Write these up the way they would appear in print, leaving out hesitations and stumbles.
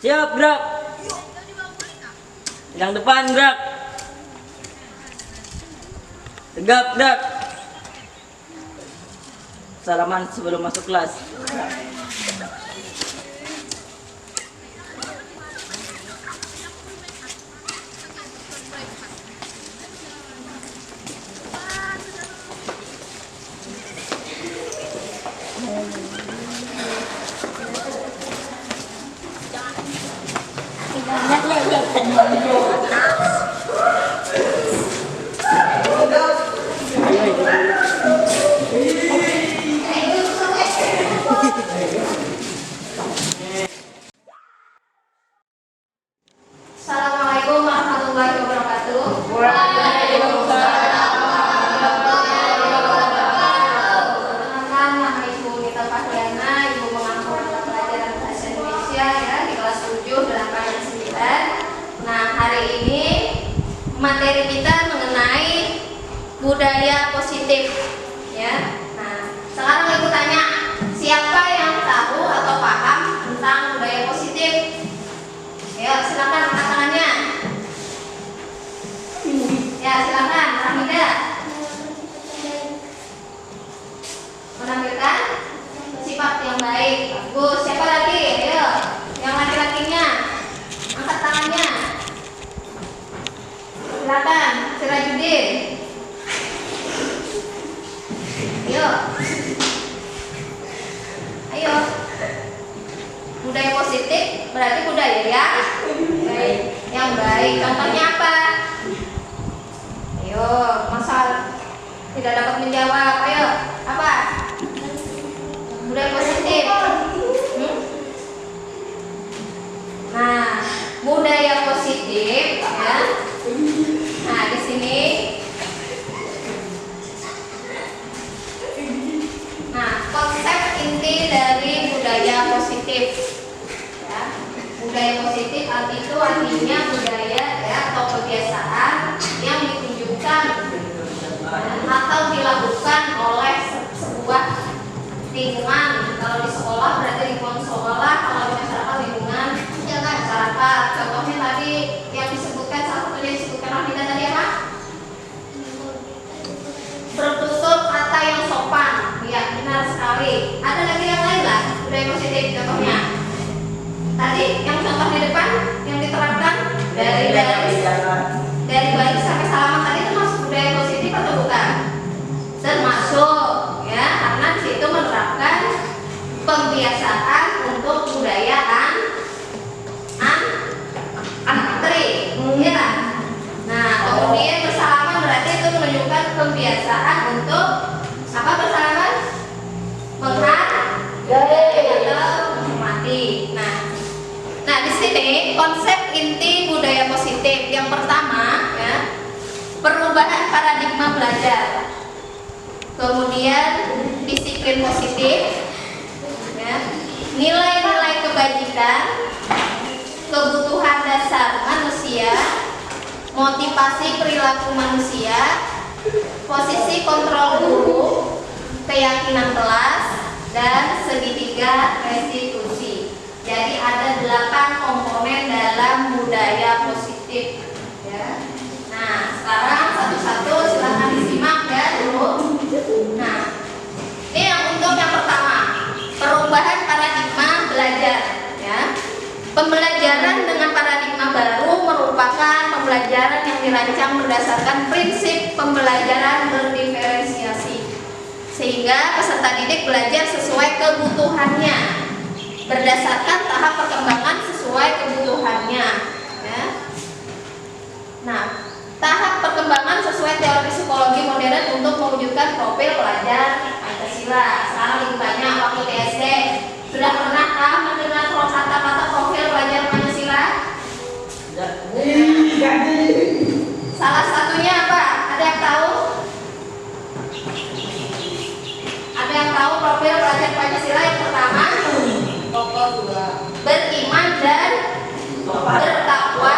Siap, gerak. Yang depan, gerak. Tegap, gerak. Salaman sebelum masuk kelas. Assalamualaikum warahmatullahi wabarakatuh. Waalaikumsalam. Perkenalkan, nama Ibu Nita Fahriana, Ibu mengaku mata pelajaran bahasa Indonesia ya di kelas 7, 8, dan 9. Nah, hari ini materi kita mengenai budaya positif ya. Nah, sekarang Ibu tanya, siapa yang tahu atau paham tentang budaya positif? Ayo, silakan angkat tangannya. Ya, silakan, Hamida. Menampilkan sifat yang baik. Bagus. Siapa lagi? Ayo, yang laki-lakinya. Angkat tangannya. Silakan, Sirajudin. Ayo. Ayo. Budaya positif berarti budaya yang baik. Yang baik. Contohnya apa? Ayo, masa tidak dapat menjawab? Ayo, apa? Budaya positif. Nah, budaya positif ya. Nah, di sini. Nah, konsep inti dari budaya positif. Ya. Budaya positif itu artinya budaya ya atau kebiasaan yang ditunjukkan atau dilakukan oleh sebuah lingkungan. Kalau di sekolah berarti lingkungan sekolah, kalau di masyarakat lingkungan masyarakat. Contohnya tadi yang disebutkan, salah satunya disebutkan Hamida tadi apa? Bertutur kata yang sopan. Ya, benar sekali. Ada lagi yang lain lah budaya positif contohnya. Tadi yang contoh di depan yang diterapkan dari baris sampai salaman tadi termasuk budaya positif atau bukan? Termasuk ya, karena di situ menerapkan pembiasaan untuk budaya antri. Ya. Nah, kemudian bersalaman berarti itu menunjukkan kebiasaan untuk apa bersalaman? Menghargai atau menghormati. Nah, di sini konsep inti budaya positif yang pertama ya, perubahan paradigma belajar. Kemudian disiplin positif, ya, nilai-nilai kebajikan, kebutuhan dasar manusia, motivasi perilaku manusia, posisi kontrol guru, keyakinan kelas, dan segitiga restitusi. Jadi ada 8 komponen dalam budaya positif. Ya. Nah, sekarang satu-satu silahkan disimak ya dulu. Nah, ini yang untuk yang pertama, perubahan paradigma belajar. Ya. Pembelajaran dengan paradigma baru merupakan pembelajaran yang dirancang berdasarkan prinsip pembelajaran berdiferensiasi, sehingga peserta didik belajar sesuai kebutuhannya, berdasarkan tahap perkembangan sesuai kebutuhannya. Ya. Nah, tahap perkembangan sesuai teori psikologi modern untuk mewujudkan profil pelajar Pancasila. Sekarang lebih banyak waktu di SD. Sudah pernahkah mendengar kata-kata profil pelajar Pancasila? Salah satunya apa? Ada yang tahu? Ada yang tahu profil pelajar Pancasila yang pertama? Beriman dan bertakwa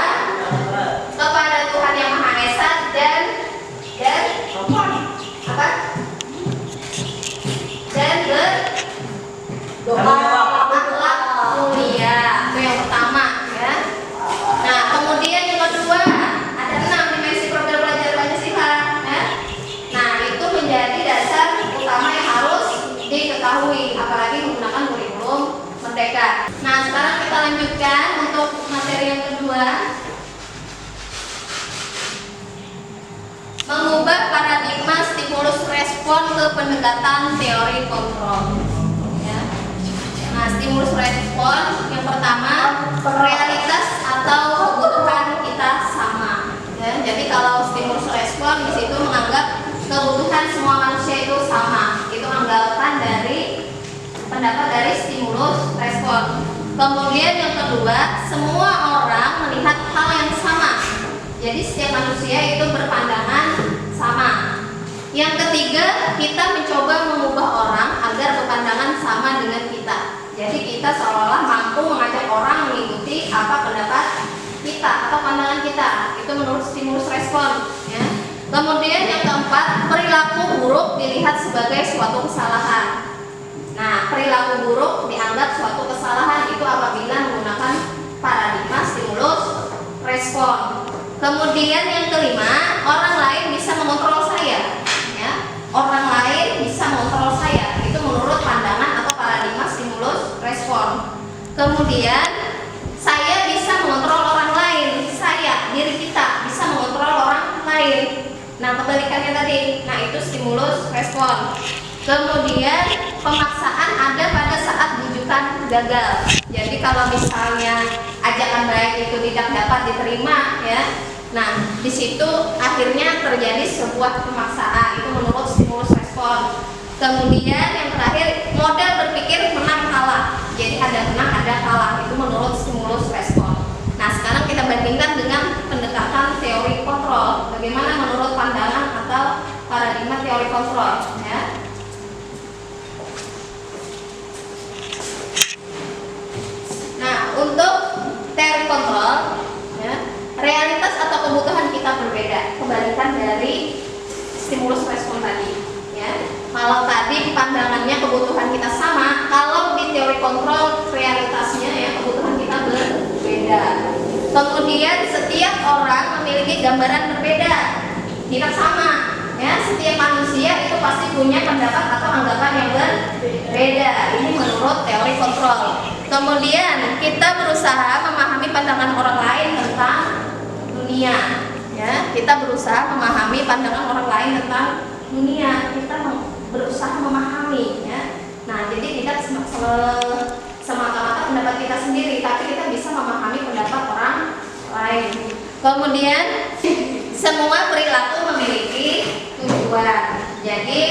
kepada Tuhan Yang Maha Esa dan apa? Dan berdoa akhlak mulia. Itu yang pertama. respon ke pendekatan teori kontrol. Ya. Nah, stimulus respon yang pertama, realitas atau kebutuhan kita sama. Ya, jadi kalau stimulus respon di situ menganggap kebutuhan semua manusia itu sama. Itu anggapan dari pendapat dari stimulus respon. Kemudian yang kedua, semua orang melihat hal yang sama. Jadi setiap manusia itu berpandangan sama. Yang ketiga, kita mencoba mengubah orang agar berpandangan sama dengan kita. Jadi kita seolah-olah mampu mengajak orang mengikuti apa pendapat kita atau pandangan kita. Itu menurut stimulus respon. Ya. Kemudian yang keempat, perilaku buruk dilihat sebagai suatu kesalahan. Nah, perilaku buruk dianggap suatu kesalahan itu apabila menggunakan paradigma stimulus respon. Kemudian yang kelima, orang lain bisa mengontrol saya. Ya, orang lain bisa mengontrol saya. Itu menurut pandangan atau paradigma stimulus respon. Kemudian saya bisa mengontrol orang lain. Saya, diri kita bisa mengontrol orang lain. Nah, kebalikannya tadi. Nah, itu stimulus respon. Kemudian pemaksaan ada pada saat bujukan gagal. Jadi kalau misalnya ajakan baik itu tidak dapat diterima, ya, nah di situ akhirnya terjadi sebuah pemaksaan. Itu menurut stimulus respon. Kemudian yang terakhir, model berpikir menang kalah. Jadi ada menang ada kalah. Itu menurut stimulus respon. Nah, sekarang kita bandingkan dengan pendekatan teori kontrol. Bagaimana menurut pandangan atau paradigma teori kontrol, ya? Nah, untuk teori kontrol, ya, realitas atau kebutuhan kita berbeda, kebalikan dari stimulus respon tadi. Ya, kalau tadi pandangannya kebutuhan kita sama, kalau di teori kontrol realitasnya ya kebutuhan kita berbeda. Kemudian setiap orang memiliki gambaran berbeda, tidak sama. Ya, setiap manusia itu pasti punya pendapat atau anggapan yang berbeda. Ini menurut teori kontrol. Kemudian kita berusaha memahami pandangan orang lain tentang dunia. Ya, kita berusaha memahami pandangan orang lain tentang dunia. Kita berusaha memahami. Ya. Nah, jadi tidak semata-mata pendapat kita sendiri, tapi kita bisa memahami pendapat orang lain. Kemudian semua perilaku memiliki tujuan. Jadi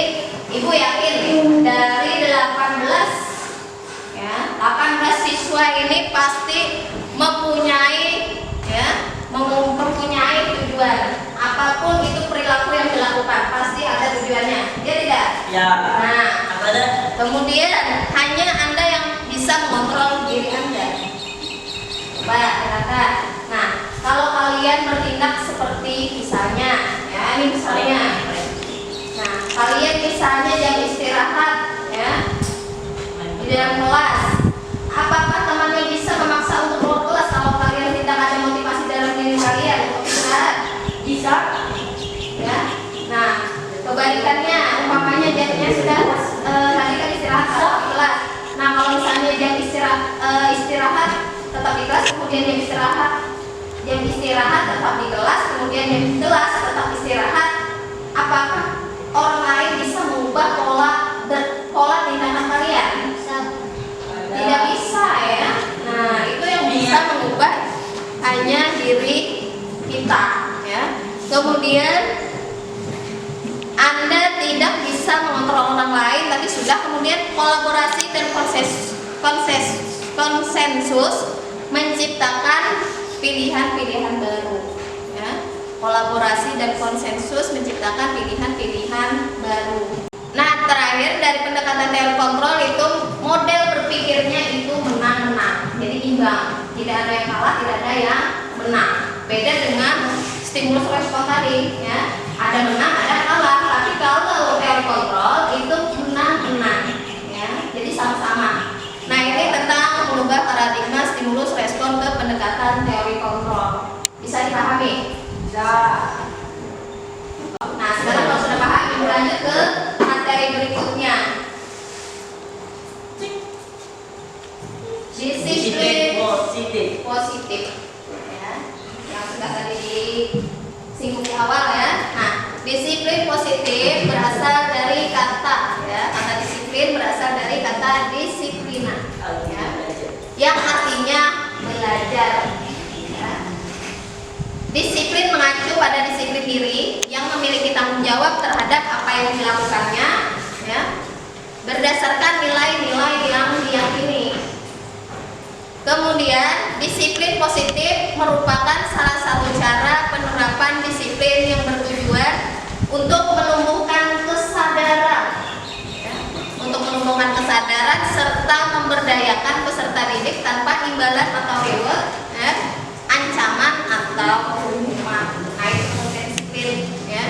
ibu yakin dari 18 siswa ini pasti mempunyai tujuan. Apapun itu perilaku yang dilakukan pasti ada tujuannya. Ya tidak? Ya. Nah, Ada. kemudian hanya Anda yang bisa mengontrol diri Anda. Coba katakan. Nah, kalau kalian bertindak seperti misalnya, ya ini misalnya. Nah, kalian misalnya jam istirahat, ya, di dalam kelas. Apakah temannya bisa memaksa untuk keluar kelas kalau kalian tidak ada motivasi dalam diri kalian untuk istirahat? Bisa. Ya. Nah, kebalikannya, umpamanya jamnya sudah tadi kan istirahat tetap di kelas. Nah, kalau misalnya jam istirahat tetap di kelas, kemudian jam istirahat tetap di kelas, kemudian jam kelas tetap istirahat, apakah orang lain bisa mengubah pola tindakan kalian? Tidak bisa, ya. Nah, itu yang bisa mengubah hanya diri kita, ya. Kemudian Anda tidak bisa mengontrol orang lain, tapi sudah kemudian kolaborasi dan konsensus menciptakan pilihan-pilihan baru, ya. Kolaborasi dan konsensus menciptakan pilihan-pilihan baru. Nah, terakhir dari pendekatan teori kontrol itu model berpikirnya itu menang-menang, jadi imbang, tidak ada yang kalah, tidak ada yang menang. Beda dengan stimulus respon tadi, ya, ada menang, ada kalah. Tapi kalau teori kontrol itu menang-menang, ya, jadi sama-sama. Nah, ini tentang mengubah paradigma stimulus respon ke pendekatan teori kontrol. Bisa dipahami? Bisa. Nah, sekarang kalau sudah paham, ibu lanjut ke materi berikutnya. Disiplin positif, ya, yang sudah tadi disinggung di awal, ya. Nah, disiplin positif berasal dari yang artinya belajar. Ya. Disiplin mengacu pada disiplin diri yang memiliki tanggung jawab terhadap apa yang dilakukannya, ya, berdasarkan nilai-nilai yang diyakini. Kemudian disiplin positif merupakan salah satu cara penerapan disiplin yang bertujuan untuk menumbuhkan kesadaran, ya, untuk menumbuhkan kesadaran serta memberdayakan peserta didik tanpa imbalan atau reward, ya, ancaman atau hukuman. Nah, itu kemudian disiplin, ya.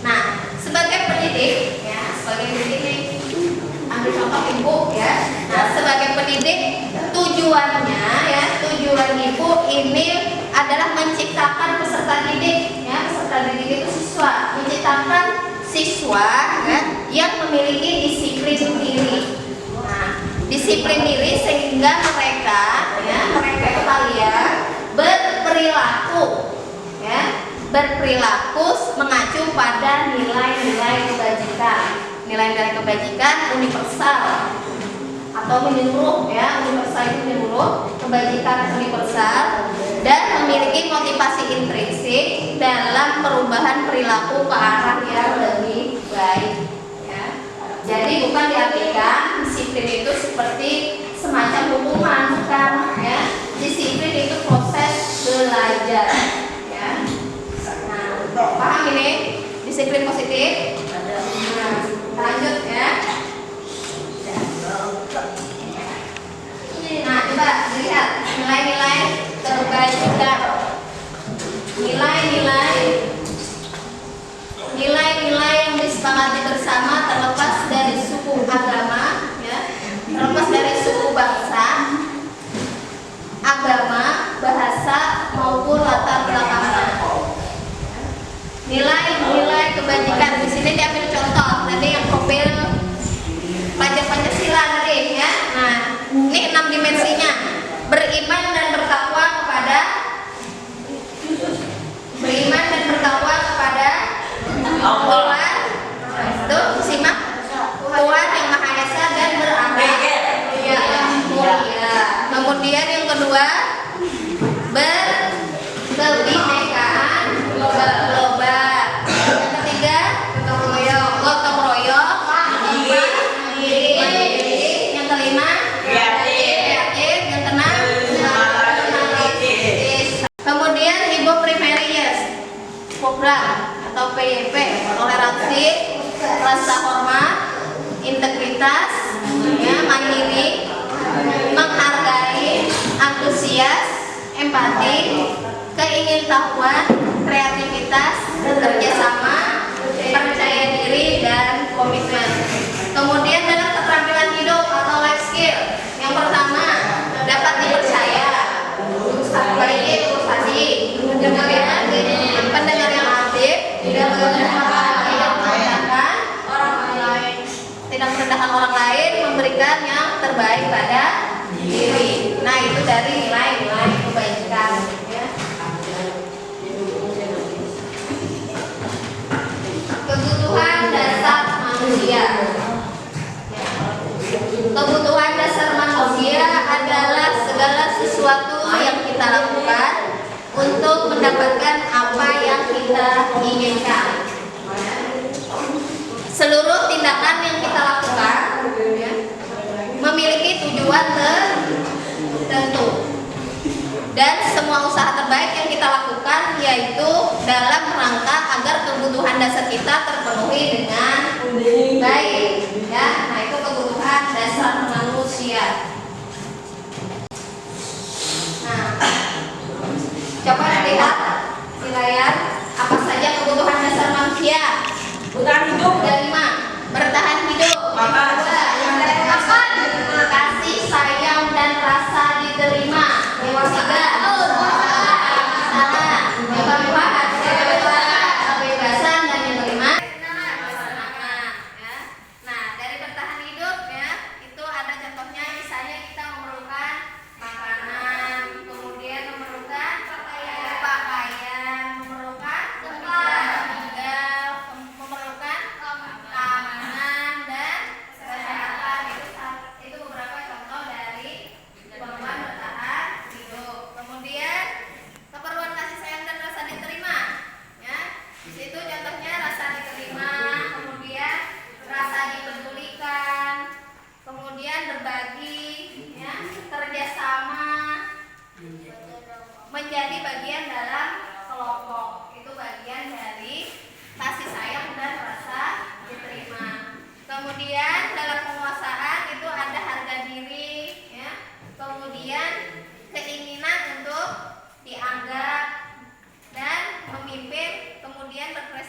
Nah, sebagai pendidik, ya, sebagai pendidik nih, ambil contoh ibu, ya. Nah, sebagai pendidik tujuannya, ya, tujuan ibu ini adalah menciptakan peserta didik, ya, peserta didik itu siswa, menciptakan siswa, ya, yang memiliki disiplin diri. Nah, disiplin diri sehingga mereka, ya, mereka itu kalian berperilaku, ya, berperilaku mengacu pada nilai-nilai kebajikan, nilai-nilai kebajikan universal atau menyeluruh, ya, universal itu menyeluruh, kebajikan universal, dan memiliki motivasi intrinsik dalam perubahan perilaku ke arah yang lebih baik, ya. Jadi bukan diartikan disiplin itu seperti semacam hukuman, bukan, ya. Disiplin itu proses belajar, ya. Nah, paham ini disiplin positif? Nah, lanjut, ya. Nah, coba lihat nilai-nilai kebajikan, nilai-nilai yang disepakati bersama terlepas dari suku agama, ya, terlepas dari suku bangsa, agama, bahasa maupun latar belakang. Nilai-nilai kebajikan di sini diambil contoh tadi yang profil pelajar Pancasila tadi, ya. Nah, ini 6 dimensinya. Beriman dan bertakwa kepada Tuhan. Itu simak. Tuhan yang Maha Esa dan berakhlak yang mulia. Kemudian yang kedua, berkebinekaan global. Yang ketiga, gotong royong, mandiri. Yang kelima, kreatif. Yang keenam, analitis. Kemudian Ibu Primary Years program atau PYP, toleransi, rasa hormat, integritas, ya, mandiri, menghargai, antusias, empati, keingintahuan, kreativitas, kerjasama, percaya diri, dan komitmen. Kemudian dalam keterampilan hidup atau life skill, yang pertama dapat dipercaya, memiliki prestasi, kemudian pendengar yang aktif, tidak merendahkan orang lain, memberikan yang terbaik pada diri. Nah, itu dari nilai-nilai kebaikan, ya. Kebutuhan dasar manusia. Kebutuhan dasar manusia adalah segala sesuatu yang kita lakukan untuk mendapatkan apa yang kita inginkan. Seluruh tindakan yang kita lakukan, ya, memiliki tujuan tertentu, dan semua usaha terbaik yang kita lakukan yaitu dalam rangka agar kebutuhan dasar kita terpenuhi dengan baik, ya. Nah, itu kebutuhan dasar manusia. Nah, coba lihat di layar apa saja kebutuhan dasar manusia. Bertahan hidup. Yang 5, bertahan hidup. Makan. Makan. Kasih sayang dan rasa diterima. Yang 3, kebebasan. Dan yang 5, nah, dari bertahan hidup, ya, itu ada contohnya. Misalnya kita memerlukan makanan, kemudian memerlukan pakaian, memerlukan tempat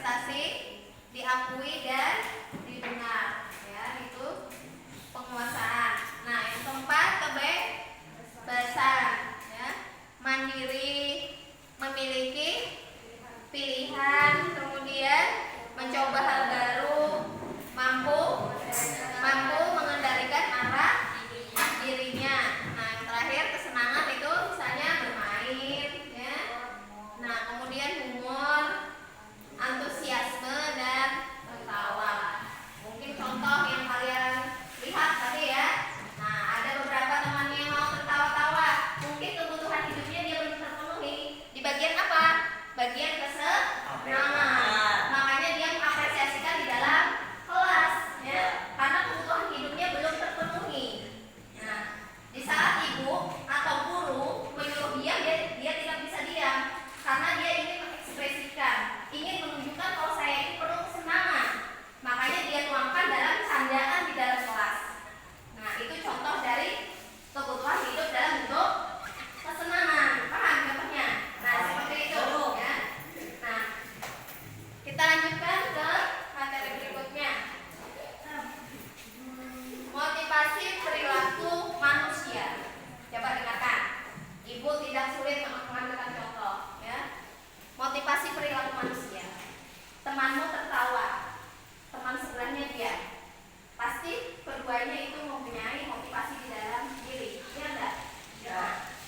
berprestasi, diakui dan didengar. Ya, itu penguasaan. Nah, yang keempat kebebasan, ya. Mandiri, memiliki pilihan, kemudian mencoba hal baru, mampu mengendalikan arah dirinya. Nah, yang terakhir kesenangan itu misalnya bermain, ya. Nah, kemudian humor, antusiasme dan tertawa. Mungkin contoh yang kalian lihat tadi ya. Nah, ada beberapa temannya yang mau tertawa-tawa. Mungkin kebutuhan hidupnya dia belum terpenuhi. Di bagian apa? Bagian kesenangan. Makanya dia mengapresiasikan di dalam kelas, ya. Karena kebutuhan hidupnya belum terpenuhi. Nah, di saat ibu atau guru menyuruh dia tidak bisa diam karena dia ingin mengekspresikan, ingin menunjukkan kalau saya ini perlu kesenangan. Makanya dia tuangkan dalam candaan di dalam kelas. Nah, itu contoh dari kebutuhan hidup dalam bentuk kesenangan. Paham contohnya? Nah, seperti itu, ya. Nah, kita lanjutkan ke materi berikutnya. Motivasi perilaku manusia. Coba dengarkan. Ibu tidak sulit mengambilkan contoh, ya. Motivasi perilaku manusia. Temanmu tertawa, teman sebelahnya dia. Pasti keduanya itu mempunyai motivasi di dalam diri, ya enggak? Ya.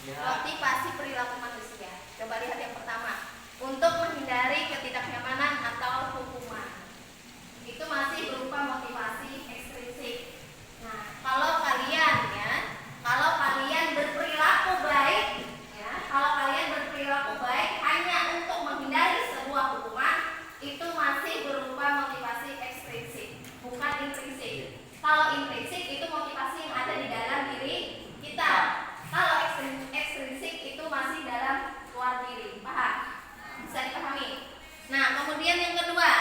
Motivasi perilaku manusia. Coba lihat yang pertama. Untuk menghindari ketidaknyamanan atau hukuman. Itu masih berupa motivasi ekstrinsik. Nah, kalau kalian berperilaku baik, ya, kalau kalian berperilaku baik hanya untuk menghindari sebuah hukuman, itu masih berupa motivasi ekstrinsik, bukan intrinsik. Kalau intrinsik itu motivasi yang ada di dalam diri kita. Kalau ekstrinsik itu masih dalam luar diri. Paham? Bisa dipahami? Nah, kemudian yang kedua,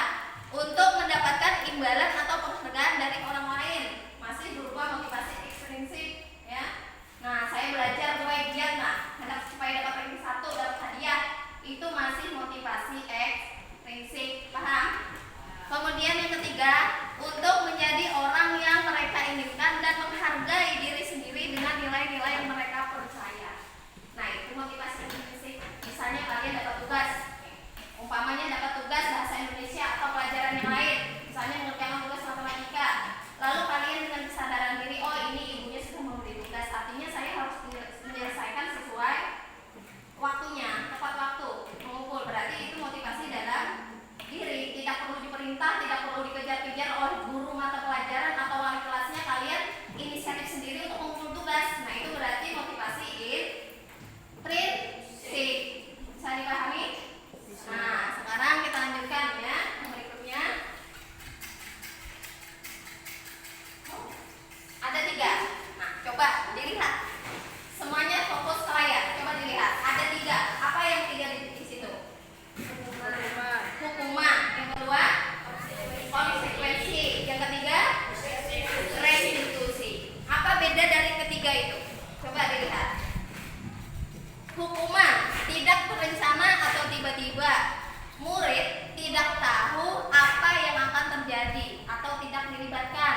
untuk mendapatkan imbalan atau penghargaan dari orang lain, masih berupa motivasi ekstrinsik, ya. Nah, saya belajar mulai giat, supaya dapat ranking 1, dapat hadiah, itu masih motivasi ekstrinsik. Paham? Kemudian yang ketiga, untuk menjadi orang yang mereka inginkan dan menghargai diri sendiri dengan nilai-nilai yang mereka percaya. Nah, itu motivasi ekstrinsik. Misalnya kalian dapat tugas, umpamanya dapat tugas bahasa Indonesia atau pelajaran yang lain, misalnya mengerjakan tugas matematika. Lalu kalian dengan kesadaran diri, oh ini ibunya sudah memberi tugas, artinya saya harus menyelesaikan sesuai waktunya, tepat waktu, mengumpul. Berarti itu motivasi dalam diri, tidak perlu diperintah, tidak perlu dikejar-kejar oleh guru mata pelajaran atau wali kelasnya. Kalian inisiatif sendiri untuk mengumpul tugas. Nah, itu berarti motivasi intrinsik. Bisa dipahami? Nah, sekarang kita lanjutkan, ya, yang berikutnya. Ada 3. Nah, coba dilihat. Semuanya fokus ke layar. Coba dilihat. Ada 3. Apa yang 3 di situ? Hukuman. Yang kedua, konsekuensi. Yang ketiga, restitusi. Apa beda dari ketiga itu? Coba dilihat. Hukuman tidak berencana atau tiba-tiba. Murid tidak tahu apa yang akan terjadi atau tidak dilibatkan.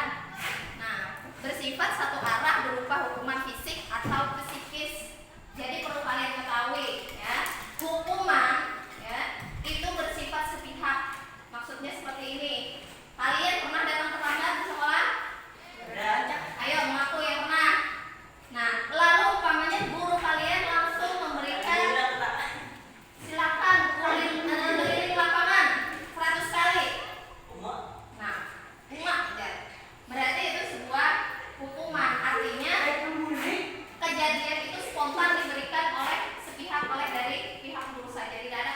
Nah, bersifat satu arah berupa hukuman fisik atau psikis. Jadi perlu kalian ketahui, ya, hukuman, ya, itu bersifat sepihak. Maksudnya seperti ini. Kalian pernah datang terlambat di sekolah? Ayo mengaku yang pernah. Nah, lalu umpamanya guru kalian langsung memberikan, silakan keliling lapangan 100 kali. Nah, berarti itu sebuah hukuman. Artinya kejadian itu spontan diberikan oleh sepihak, dari pihak guru saja. Tidak ada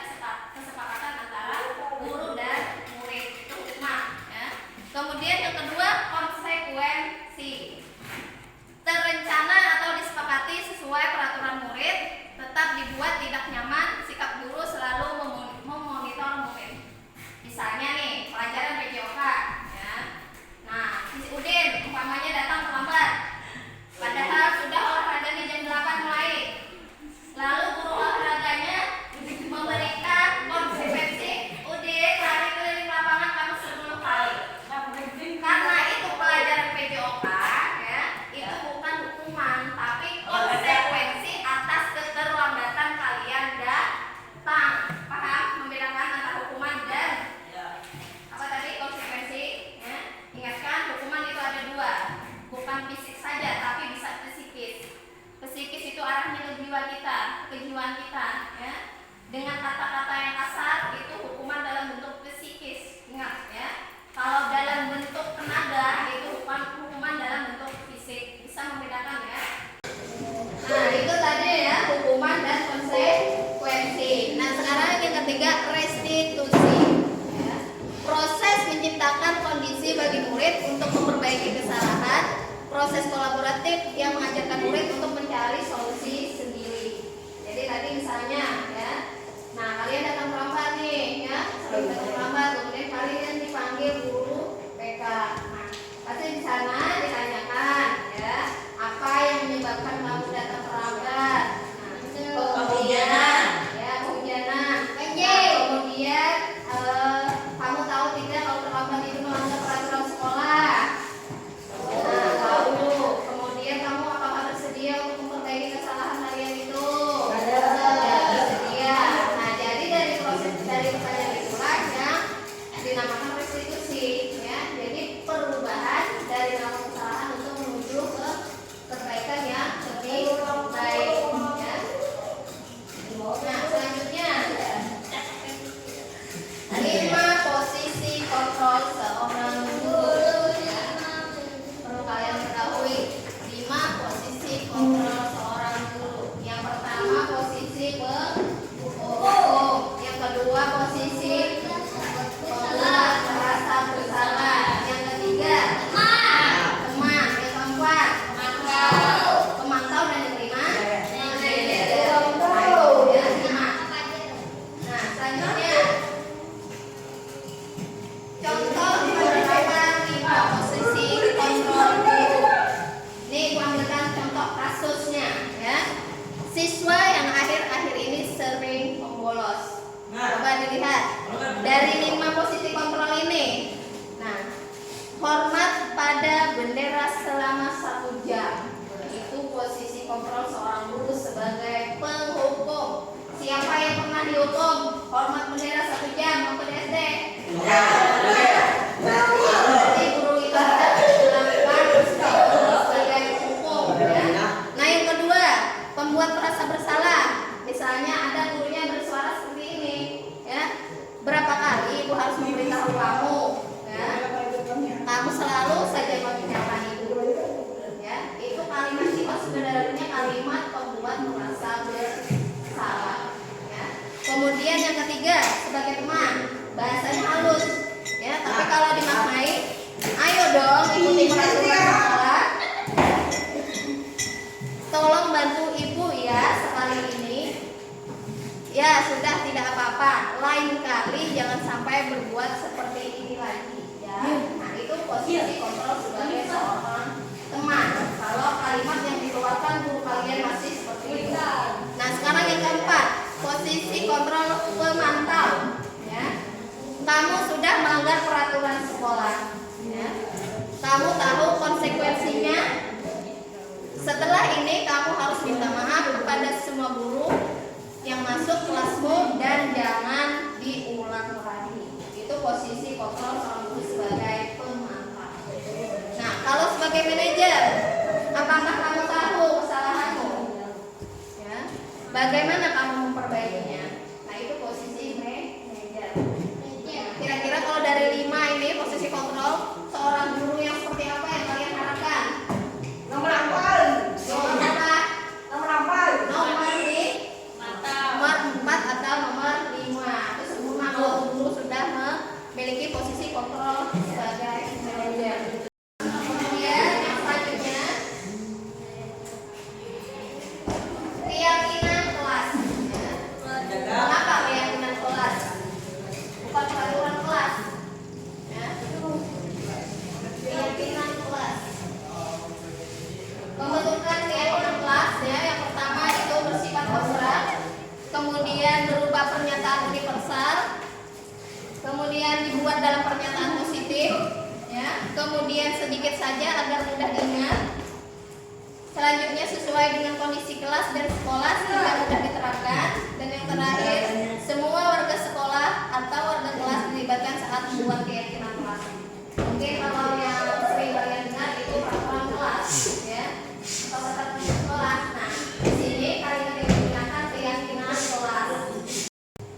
kesepakatan antara guru dan murid. Itu hukuman. proses kolaboratif yang mengajarkan murid untuk mencari solusi sendiri. Jadi tadi misalnya ya, nah kalian datang terlambat nih ya, sering datang terlambat, kemudian kalian dipanggil guru PK. Nah, pasti di sana ditanyakan ya, apa yang menyebabkan kamu datang terlambat? Nah, kemudian ya kehujanan. Kemudian kamu tahu tidak kalau terlambat itu melanggar peraturan sekolah? Nah, tahu. Kemudian kamu apakah bersedia untuk memperbaiki kesalahan kalian itu? Bersedia. Nah, jadi dari pertanyaan itulah yang dinamakan restitusi ya. Jadi perubahan dari nama kesalahan untuk menuju ke perbaikan yang lebih baik ya. Nah, selanjutnya 5 posisi kontrol seorang guru ya. Perlu kalian ketahui 5 posisi kontrol seorang guru. Yang pertama posisi penghukum, yang kedua posisi pembuat merasa bersalah, yang ketiga teman, yang keempat pemantau, dan yang kelima Nah, selanjutnya contoh beberapa 5 posisi kontrol guru. Ini aku ambilkan contoh kasusnya ya. Siswa yang akhir-akhir ini sering membolos. Coba dilihat dari 5 posisi kontrol ini. Nah, hormat pada bendera selama 1 jam. Itu posisi kontrol seorang guru sebagai penghukum. Siapa yang pernah dihukum hormat bendera 1 jam waktu di SD? Berarti guru itu tidak melakukan sebagai hukum ya. Nah, yang kedua, pembuat merasa bersalah. Misalnya ada gurunya bersuara seperti ini ya. Berapa kali ibu harus memberitahu kamu ya? Kamu selalu saja membicarakan ibu ya. Itu kalimat itu sebenarnya kalimat pembuat merasa bersalah ya. Kemudian yang ketiga, sebagai teman, bahasanya halus ya, tapi kalau dimaknai, ayo dong ikuti peraturan sekolah, tolong bantu ibu ya sekali ini ya, sudah tidak apa-apa, lain kali jangan sampai berbuat seperti ini lagi ya. Nah, itu posisi kontrol sebagai seorang teman kalau kalimat yang dikeluarkan guru kalian masih seperti itu. Nah, sekarang yang keempat, posisi kontrol pemantau ya. Kamu sudah melanggar peraturan sekolah ya. Kamu tahu konsekuensinya. Setelah ini kamu harus minta maaf kepada semua guru yang masuk kelasmu dan jangan diulang lagi. Itu posisi kontrol seorang guru sebagai pemantau. Nah, kalau sebagai manajer, apakah kamu tahu kesalahanmu? Ya. Bagaimana kamu memperbaikinya? Nah, itu posisi manajer. Kira-kira kalau dari 5 ini posisi kontrol seorang guru yang seperti apa yang kalian harapkan? Nomor apa? Nomor 4 atau nomor 5. Itu sempurna kalau guru sudah memiliki posisi kontrol sebagai manajer. Kemudian yang selanjutnya, keyakinan kelas. Kenapa keyakinan kelas? Bukan peraturan kelas. Ya. Keyakinan kelas. Pembentukan keyakinan kelas ya, yang pertama itu bersifat abstrak, kemudian berupa pernyataan universal, kemudian dibuat dalam pernyataan positif ya, kemudian sedikit saja agar mudah diingat, selanjutnya sesuai dengan kondisi kelas dan sekolah sehingga mudah diterapkan, dan yang terakhir semua warga sekolah atau warga kelas dilibatkan saat membuat keyakinan kelas. Mungkin kalau yang sering kalian dengar itu peraturan kelas ya, atau peraturan sekolah. Nah, di sini kalian digunakan keyakinan kelas.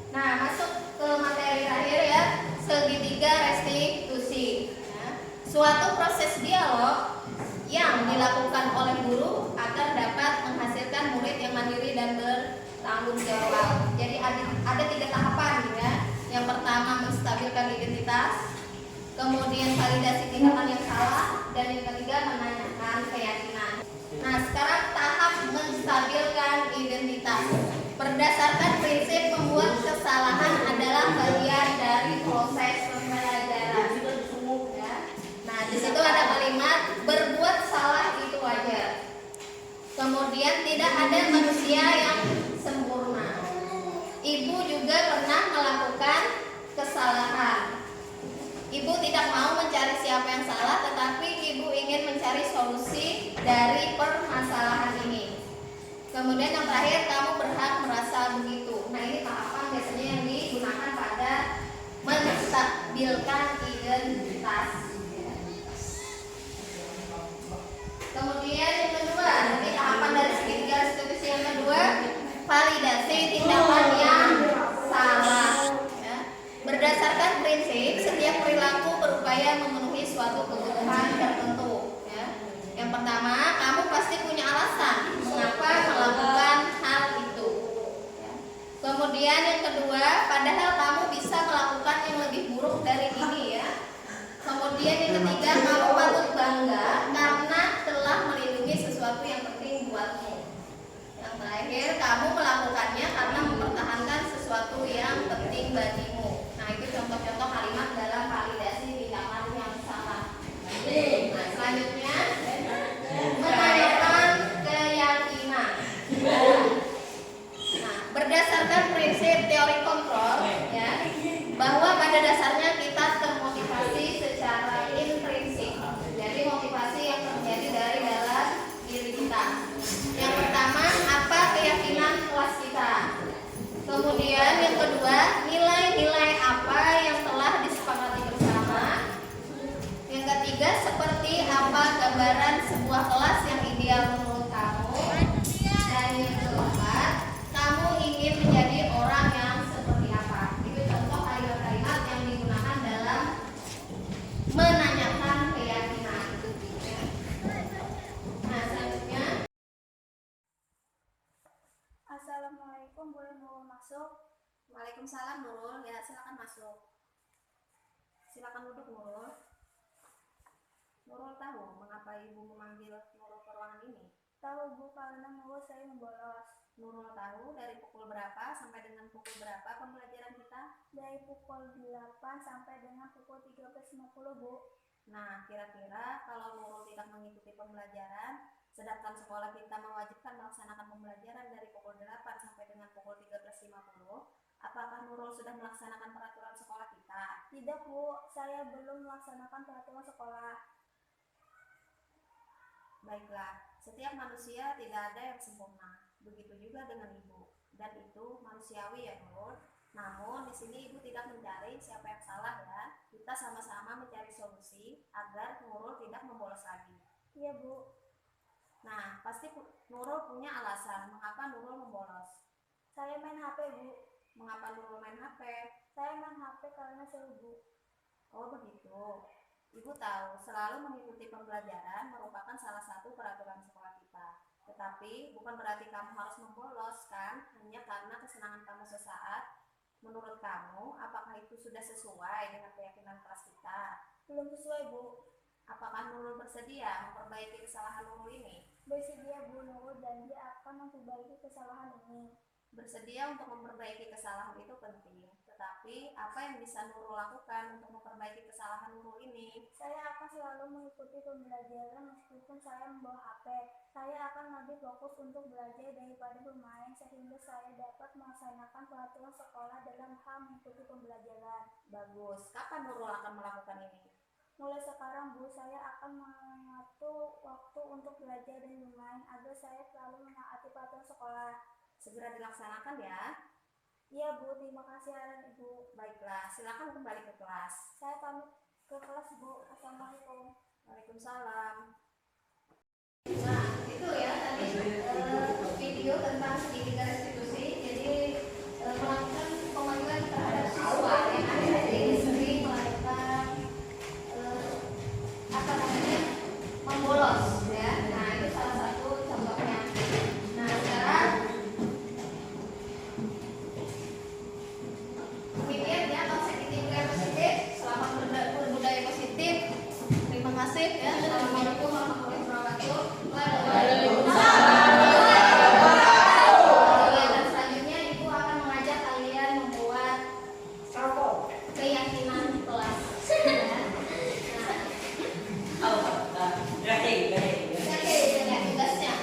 Nah, masuk ke materi terakhir ya, segitiga restitusi ya. Suatu proses dialog yang dilakukan oleh guru agar dapat menghasilkan murid yang mandiri dan bertanggung jawab. Jadi ada 3 tahapan ya. Yang pertama menstabilkan identitas, kemudian validasi tindakan yang salah, dan yang ketiga menanyakan keyakinan. Nah, sekarang tahap menstabilkan identitas. Berdasarkan prinsip membuat kesalahan adalah bagian dari proses pembelajaran. Ya. Nah, di situ ada kalimat berbuat salah itu wajar. Kemudian tidak ada manusia yang sempurna. Ibu juga pernah melakukan kesalahan. Ibu tidak mau mencari siapa yang salah, tetapi ibu ingin mencari solusi dari permasalahan ini. Kemudian yang terakhir, kamu berhak merasa begitu. Nah, ini tahapan biasanya yang digunakan pada menstabilkan identitas. Kemudian yang kedua, ini tahapan dari segitiga restitusi yang kedua, validasi tindakan yang salah. Ya. Berdasarkan prinsip, setiap perilaku berupaya memenuhi suatu kebutuhan tertentu. Ya. Yang pertama, kamu pasti punya alasan mengapa melakukan hal itu. Ya. Kemudian yang kedua, padahal kamu bisa melakukan yang lebih buruk dari ini ya. Kemudian yang ketiga, kamu patut bangga karena telah melindungi sesuatu yang penting buatmu. Yang terakhir, kamu melakukannya karena mempertahankan sesuatu yang penting bagimu. Nah, itu contoh-contoh kalimat dalam validasi tindakan yang salah. Nah, selanjutnya menanyakan keyakinan. Nah, berdasarkan prinsip teori kontrol ya, bahwa pada dasarnya kita termotivasi secara intrinsik. Jadi motivasi yang terjadi dari dalam diri kita. Yang pertama, apa keyakinan kelas kita. Kemudian yang kedua, nilai-nilai apa yang telah disepakati bersama. Yang ketiga, seperti apa gambaran sebuah kelas yang ideal menurut kamu. Dan yang keempat, kamu ingin menjadi orang yang seperti apa. Itu contoh kalimat-kalimat yang digunakan dalam menanyakan keyakinan. Nah, selanjutnya. Assalamualaikum, boleh Nurul masuk? Waalaikumsalam Nurul, ya silakan masuk. Silakan duduk Nurul. Nurul tahu mengapa ibu memanggil Nurul ke ruangan ini? Tahu Bu, karena Nurul sering bolos. Nurul tahu dari pukul berapa sampai dengan pukul berapa pembelajaran kita? Dari pukul 8 sampai dengan pukul 13.50 Bu. Nah, kira-kira kalau Nurul tidak mengikuti pembelajaran, sedangkan sekolah kita mewajibkan melaksanakan pembelajaran dari pukul 8 sampai dengan pukul 13.50, apakah Nurul sudah melaksanakan peraturan sekolah kita? Tidak Bu, saya belum melaksanakan peraturan sekolah. Baiklah, setiap manusia tidak ada yang sempurna. Begitu juga dengan ibu, dan itu manusiawi ya Nurul. Namun di sini ibu tidak mencari siapa yang salah ya. Kita sama-sama mencari solusi agar Nurul tidak membolos lagi. Iya Bu. Nah, pasti Nurul punya alasan mengapa Nurul membolos. Saya main HP Bu. Mengapa Nurul main HP? Saya main HP karena seru Bu. Oh begitu. Ibu tahu selalu mengikuti pembelajaran merupakan salah satu peraturan sekolah kita. Tetapi bukan berarti kamu harus membolos kan, hanya karena kesenangan kamu sesaat. Menurut kamu, apakah itu sudah sesuai dengan keyakinan kelas kita? Belum sesuai Bu. Apakah Nurul bersedia memperbaiki kesalahan Nurul ini? Bersedia Bu, Nurul janji akan memperbaiki kesalahan ini. Bersedia untuk memperbaiki kesalahan itu penting. Tetapi, apa yang bisa Nurul lakukan untuk memperbaiki kesalahan Nurul ini? Saya akan selalu mengikuti pembelajaran meskipun saya membawa HP. Saya akan lebih fokus untuk belajar daripada bermain sehingga saya dapat melaksanakan peraturan sekolah dalam hal mengikuti pembelajaran. Bagus. Kapan Nurul akan melakukan ini? Mulai sekarang Bu, saya akan mengatur waktu untuk belajar dan bermain agar saya selalu menaati peraturan sekolah. Segera dilaksanakan ya. Iya Bu, terima kasih arahan Ibu. Baiklah, silakan kembali ke kelas. Saya pamit ke kelas Bu. Assalamualaikum. Waalaikumsalam. Nah, itu ya tadi video tentang segitiga restitusi. Jadi melakukan pemanggilan terhadap siswa yang ada di sering melakukan apa namanya membolos ya. Nah, itu salah satu contohnya. Nah, sekarang demikian ya konsep segitiga positif. Selamat berbudaya positif. kasih ya. Assalamualaikum warahmatullahi wabarakatuh. Dan selanjutnya Ibu akan mengajak kalian membuat keyakinan kelas.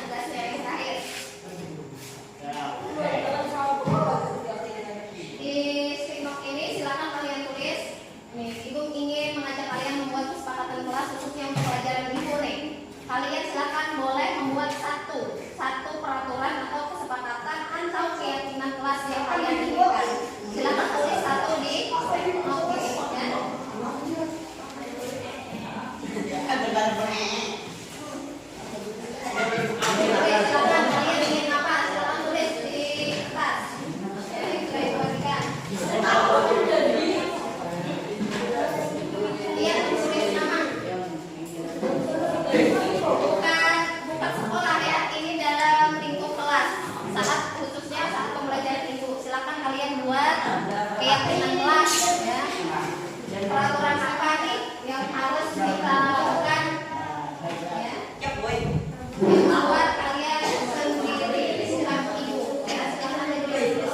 Tugasnya yang terakhir. Di skriptok ini silakan kalian tulis. Nih, Ibu ingin mengajak kalian membuat kesepakatan kelas khususnya untuk pelajaran Ibu nih. Kalian silakan boleh membuat satu peraturan atau kesepakatan atau keyakinan kelas yang kalian inginkan. Silakan tulis satu di skriptok ini ya. Oke, silakan kalian ingin apa? Silakan tulis di kertas. Jadi sudah dibagikan. Iya, tulis nama. Bukan sekolah ya. Ini dalam lingkup kelas. Khususnya saat pembelajaran Ibu. Silakan kalian buat keyakinan kelas ya. Peraturan apa nih yang harus kita lakukan? Ya. Buat kalian sendiri silakan Ibu ya, silakan ditulis.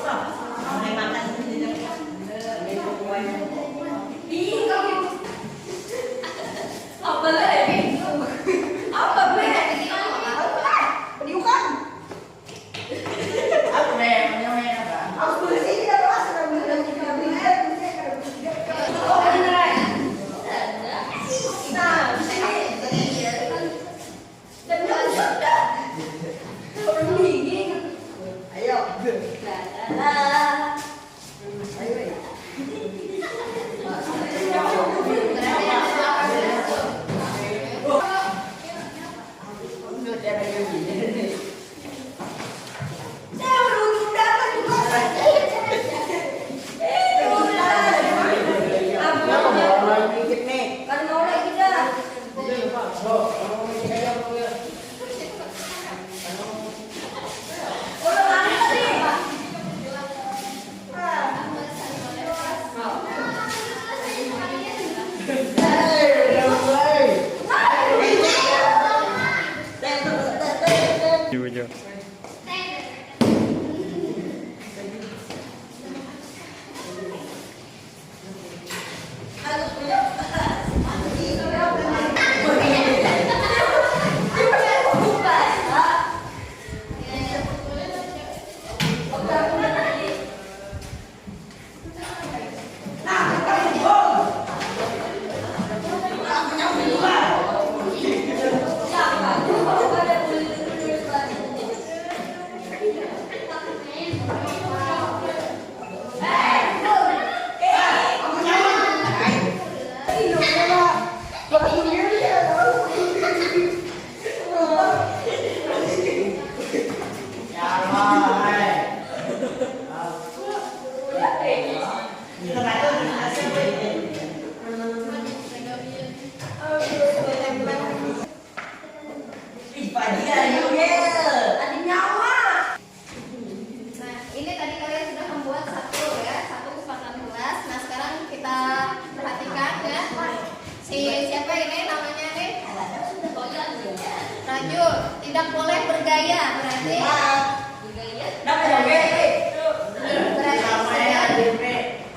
Tidak boleh bergaya, berarti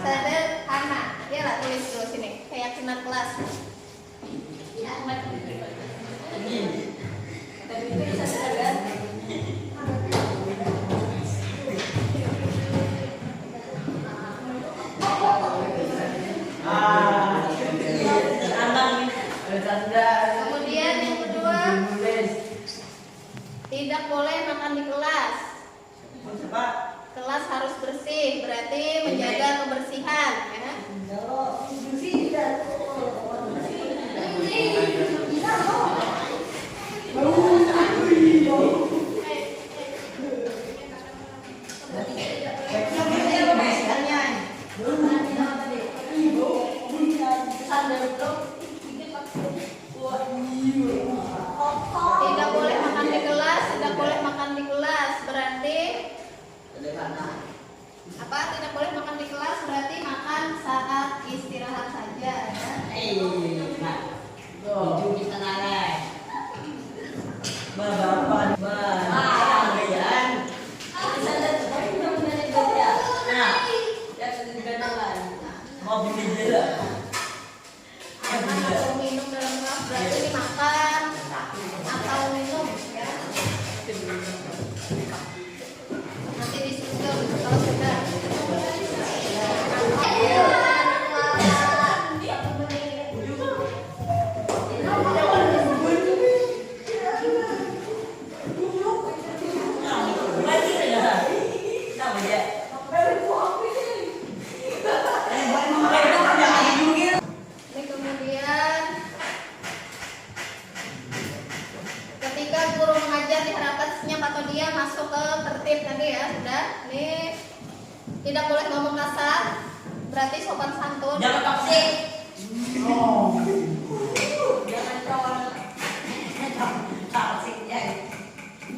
sederhana. Ya lah, tulis dulu sini. Keyakinan kelas. Kemudian yang kedua, tidak boleh makan di kelas. Kelas harus bersih, berarti menjaga kebersihan ya. Tidak boleh makan di kelas, tidak boleh makan di kelas, berarti apa? Tidak boleh makan di kelas berarti makan saat istirahat saja ya. tertib tadi ya sudah. Nih tidak boleh ngomong kasar, berarti sopan santun. Jangan toksik.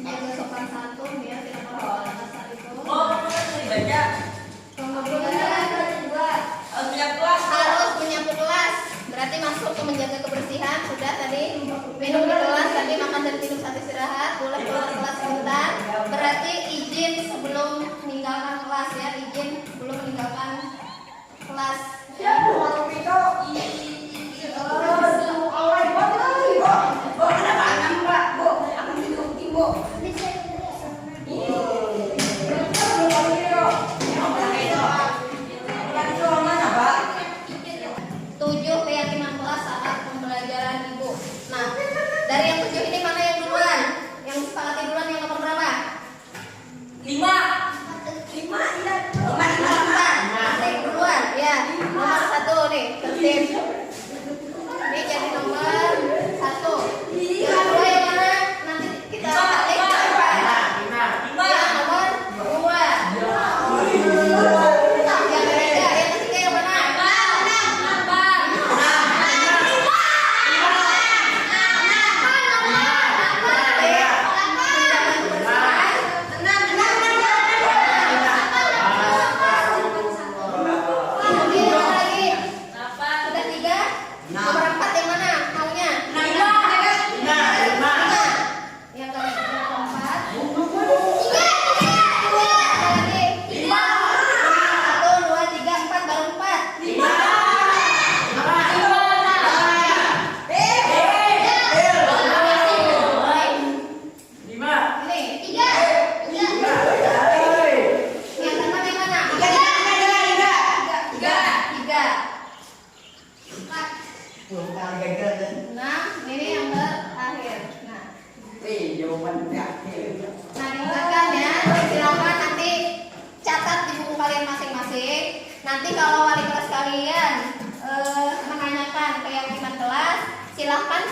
Jaga sopan santun ya, tidak boleh ngomong kasar itu. Baca. Kemudian Harus punya kelas. harus menyambut kelas, berarti masuk ke menjaga kebersihan. Sudah tadi minum di kelas, tadi makan dan minum saat istirahat, boleh keluar kelas sebentar, berarti izin sebelum meninggalkan kelas ya, izin sebelum meninggalkan kelas. Tujuh, keyakinan kelas saat pembelajaran ibu. Nah, dari yang 7 ini mana yang duluan? Yang disepakati duluan yang nomor berapa? 5. Yang duluan, ya. Nomor 1 nih, tertib. Ini jadi nomor 1. Yang kedua yang mana? Nanti kita balik berapa? Ya, nomor 2. Yang ketiga yang mana? Kemudian apa lagi? Sudah 3. Nomor 4 yang mana? Maunya? Yang keempat. 1, 2, 3, 4 baru 4. Ini. Yang keempat yang mana? 3. 6. Ini yang terakhir. Nah, dibukakan ya. Silakan nanti catat di buku kalian masing-masing. Nanti kalau wali kelas kalian menanyakan keyakinan kelas, silahkan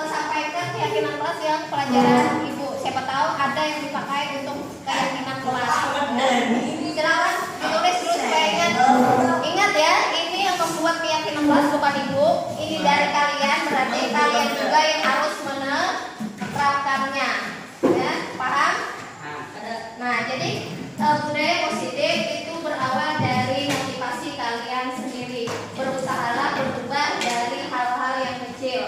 sampaikan keyakinan kelas yang pelajaran ibu. Siapa tahu ada yang dipakai untuk keyakinan kelas. Silakan ditulis dulu supaya ingat. Ingat ya, ini yang membuat keyakinan kelas bukan ibu. Ini dari kalian, berarti kalian juga yang harus menerapkannya. Ya, paham? Nah, jadi budaya positif itu berawal dari motivasi kalian sendiri. Berusahalah berubah dari hal-hal yang kecil.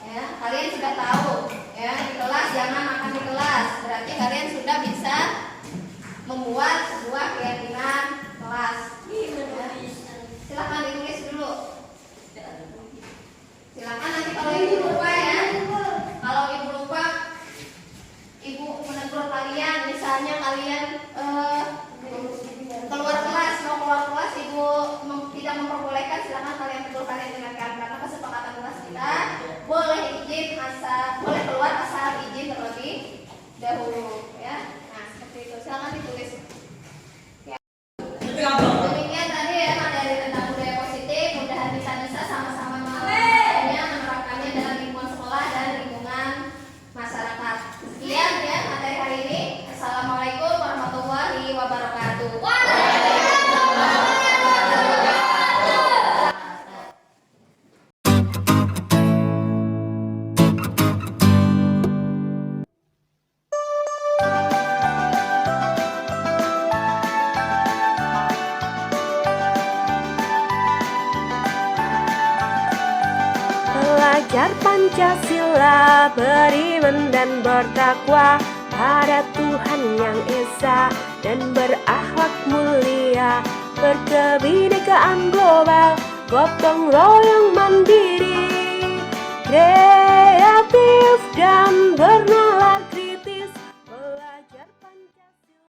Ya, kalian sudah tahu ya, di kelas jangan makan di kelas. Berarti kalian sudah bisa membuat sebuah keyakinan kelas. Ya. Silakan ditulis dulu. Silakan nanti kalau ibu lupa ya. Kalau ibu lupa, ibu menegur kalian. Misalnya kalian keluar kelas, mau keluar kelas, ibu tidak memperbolehkan, silakan kalian tegur, kalian dengarkan. Karena kesepakatan kelas kita boleh izin boleh keluar asal izin terlebih dahulu ya. Nah, seperti itu. Silakan ditulis. Demikian tadi ya materi tentang budaya positif. Mudah-mudahan kita bisa sama-sama menerapkannya dalam lingkungan sekolah dan lingkungan masyarakat. Sekian ya materi hari ini. Assalamualaikum warahmatullahi wabarakatuh. Belajar Pancasila, beriman dan bertakwa pada Tuhan yang Esa dan berakhlak mulia, berkebinekaan global, gotong royong mandiri.